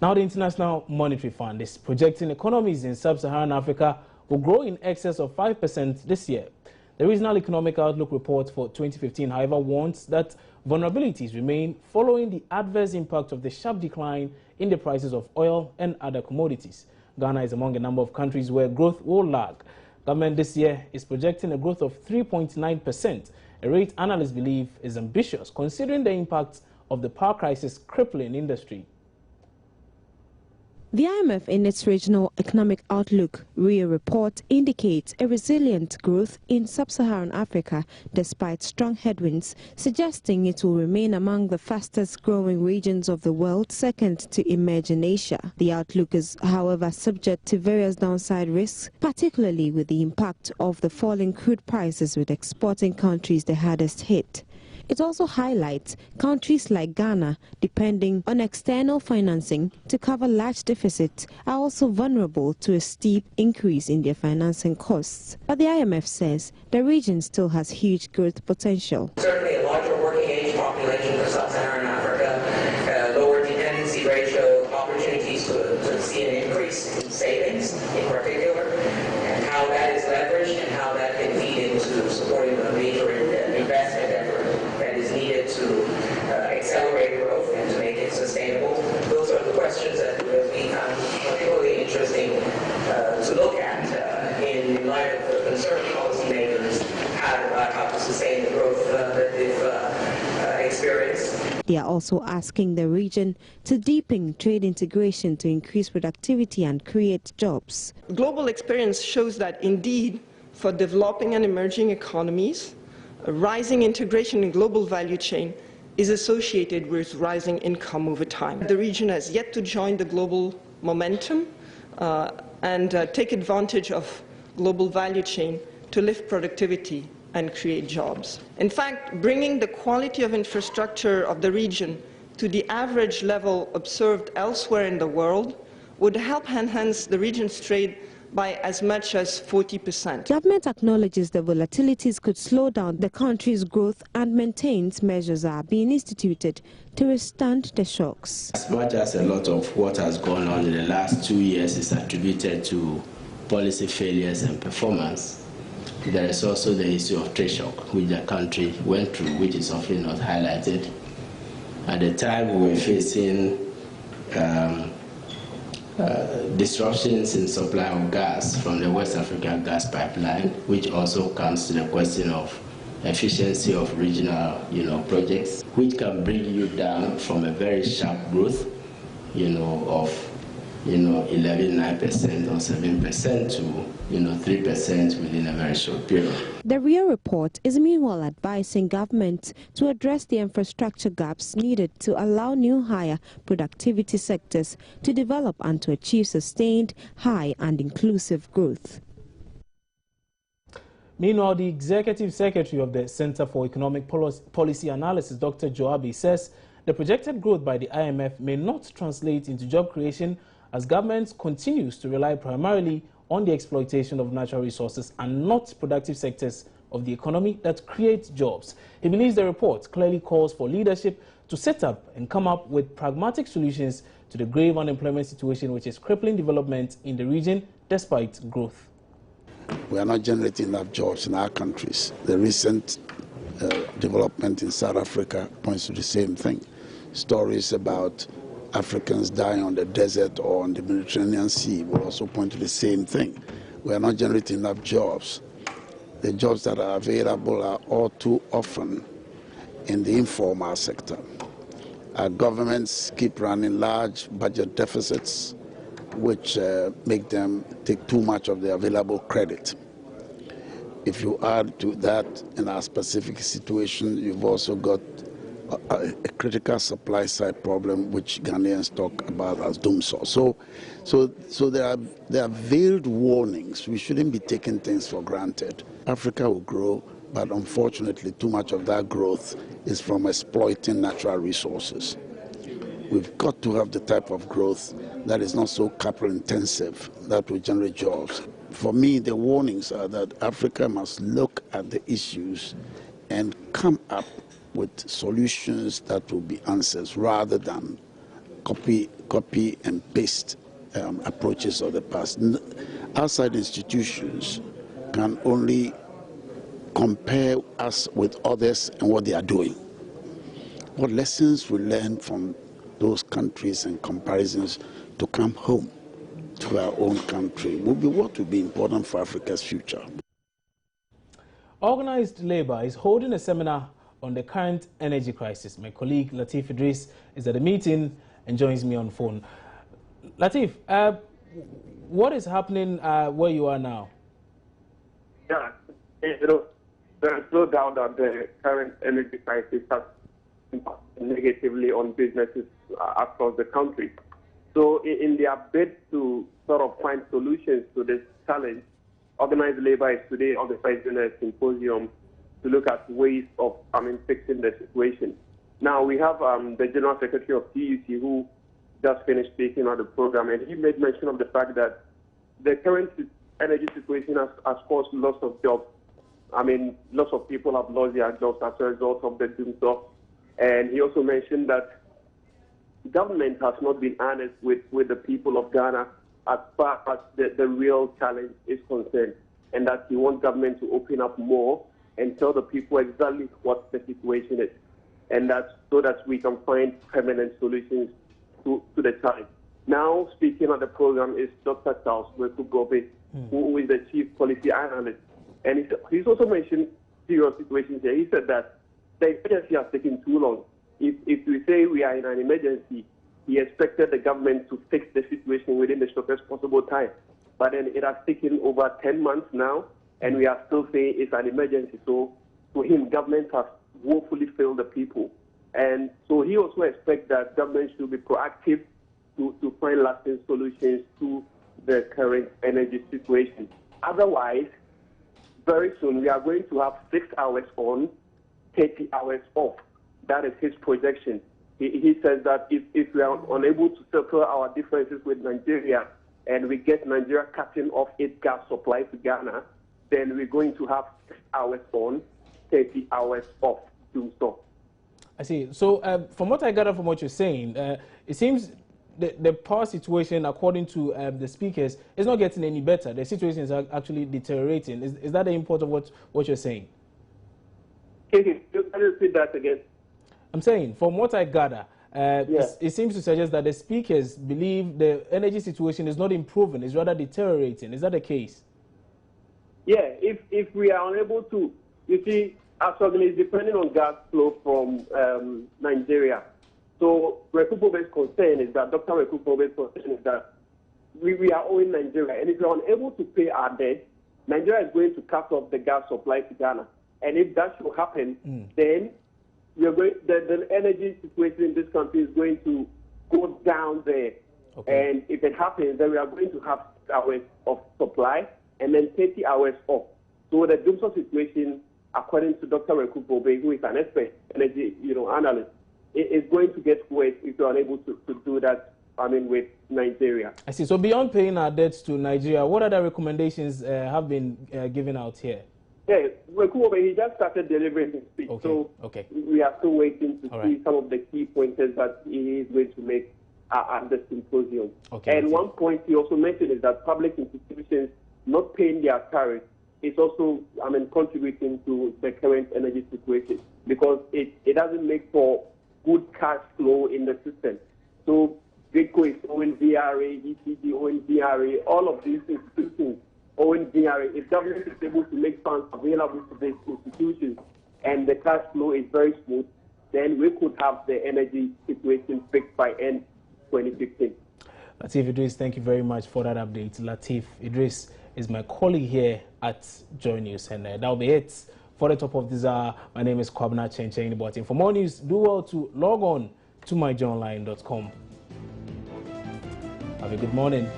Now, the International Monetary Fund is projecting economies in Sub-Saharan Africa will grow in excess of 5% this year. The Regional Economic Outlook report for 2015, however, warns that vulnerabilities remain following the adverse impact of the sharp decline in the prices of oil and other commodities. Ghana is among a number of countries where growth will lag. Government this year is projecting a growth of 3.9%, a rate analysts believe is ambitious considering the impact of the power crisis crippling industry. The IMF, in its Regional Economic Outlook REA report, indicates a resilient growth in Sub-Saharan Africa despite strong headwinds, suggesting it will remain among the fastest growing regions of the world, second to emerging Asia. The outlook is, however, subject to various downside risks, particularly with the impact of the falling crude prices, with exporting countries the hardest hit. It also highlights countries like Ghana, depending on external financing to cover large deficits, are also vulnerable to a steep increase in their financing costs. But the IMF says the region still has huge growth potential. Certainly a larger working age population for Sub-Saharan Africa, lower dependency ratio, opportunities to see an increase in savings in particular, and how that is leveraged and how that can feed into supporting the major investment effort that is needed to accelerate growth and to make it sustainable. Those are the questions that we found particularly interesting to look at in light of the concern policymakers had about how to sustain the growth that they've experienced. They are also asking the region to deepen trade integration to increase productivity and create jobs. Global experience shows that indeed for developing and emerging economies, a rising integration in global value chain is associated with rising income over time. The region has yet to join the global momentum and take advantage of global value chain to lift productivity and create jobs. In fact, bringing the quality of infrastructure of the region to the average level observed elsewhere in the world would help enhance the region's trade by as much as 40%. Government acknowledges the volatilities could slow down the country's growth and maintains measures are being instituted to withstand the shocks. As much as a lot of what has gone on in the last 2 years is attributed to policy failures and performance, there is also the issue of trade shock, which the country went through, which is often not highlighted. At the time, we were facing disruptions in supply of gas from the West African gas pipeline, which also comes to the question of efficiency of regional, projects, which can bring you down from a very sharp growth, of 11.9% or 7% to 3% within a very short period. The REA report is meanwhile advising government to address the infrastructure gaps needed to allow new higher productivity sectors to develop and to achieve sustained, high and inclusive growth. Meanwhile, the Executive Secretary of the Center for Economic Policy Analysis, Dr. Joabi, says the projected growth by the IMF may not translate into job creation as government continues to rely primarily on the exploitation of natural resources and not productive sectors of the economy that create jobs. He believes the report clearly calls for leadership to set up and come up with pragmatic solutions to the grave unemployment situation which is crippling development in the region despite growth. We are not generating enough jobs in our countries. The recent development in South Africa points to the same thing. Stories about Africans dying on the desert or on the Mediterranean Sea will also point to the same thing. We are not generating enough jobs. The jobs that are available are all too often in the informal sector. Our governments keep running large budget deficits, which make them take too much of the available credit. If you add to that, in our specific situation, you've also got a critical supply side problem, which Ghanaians talk about as doomsday. So there are veiled warnings. We shouldn't be taking things for granted. Africa will grow, but unfortunately, too much of that growth is from exploiting natural resources. We've got to have the type of growth that is not so capital intensive, that will generate jobs. For me, the warnings are that Africa must look at the issues and come up with solutions that will be answers rather than copy and paste approaches of the past. Outside institutions can only compare us with others and what they are doing. What lessons we learn from those countries and comparisons to come home to our own country will be what will be important for Africa's future. Organized Labour is holding a seminar on the current energy crisis. My colleague Latif Idris is at the meeting and joins me on phone. Latif, what is happening where you are now? Yeah, there is no doubt that the current energy crisis has impacted negatively on businesses across the country. So in their bid to sort of find solutions to this challenge, Organized Labour is today organizing a symposium to look at ways of fixing the situation. Now, we have the General Secretary of TUC who just finished speaking on the program, and he made mention of the fact that the current energy situation has caused loss of jobs. Lots of people have lost their jobs as a result of the doomsday. And he also mentioned that government has not been honest with the people of Ghana as far as the real challenge is concerned, and that he wants government to open up more and tell the people exactly what the situation is, and so that we can find permanent solutions to the challenge. Now, speaking on the program is Dr. Charles Wekugobe, who is the Chief Policy Analyst. And he's also mentioned serious situations here. He said that the emergency has taken too long. If we say we are in an emergency, he expected the government to fix the situation within the shortest possible time. But then it has taken over 10 months now, and we are still saying it's an emergency. So to him, government has woefully failed the people. And so he also expects that government should be proactive to find lasting solutions to the current energy situation. Otherwise, very soon we are going to have 6 hours on, 30 hours off. That is his projection. He says that if we are unable to settle our differences with Nigeria and we get Nigeria cutting off its gas supply to Ghana, then we're going to have 6 hours on, 30 hours off to do so. I see. So from what I gather from what you're saying, it seems the power situation, according to the speakers, is not getting any better. The situation is actually deteriorating. Is that the import of what you're saying? Can you repeat that again? I'm saying, from what I gather, it seems to suggest that the speakers believe the energy situation is not improving, it's rather deteriorating. Is that the case? Yeah, if we are unable to, you see, our struggle is depending on gas flow from Nigeria. So Rekupobe's concern is that, Dr. Rekupobe's concern is that we are owing Nigeria, and if we are unable to pay our debt, Nigeria is going to cut off the gas supply to Ghana. And if that should happen, then the energy situation in this country is going to go down there. Okay. And if it happens, then we are going to have 6 hours of supply and then 30 hours off. So the doomsday situation, according to Dr. Rekupobe, who is an expert energy analyst, is going to get worse if you are unable to do that, with Nigeria. I see. So beyond paying our debts to Nigeria, what other recommendations have been given out here? Yeah, Rekupobe, he just started delivering his speech. Okay. So we are still waiting to see some of the key pointers that he is going to make at the symposium. Okay. And one point he also mentioned is that public institutions not paying their tariffs is also, contributing to the current energy situation, because it doesn't make for good cash flow in the system. So GECO is owing VRA, ECG owing VRA, all of these institutions owing VRA. If government is able to make funds available to these institutions and the cash flow is very smooth, then we could have the energy situation fixed by end 2015. Latif Idris, thank you very much for that update. Latif Idris is my colleague here at Joy News, and that will be it for the top of this hour. My name is Kwabena Chenchen. But for more news, do well to log on to myjoyonline.com. Have a good morning.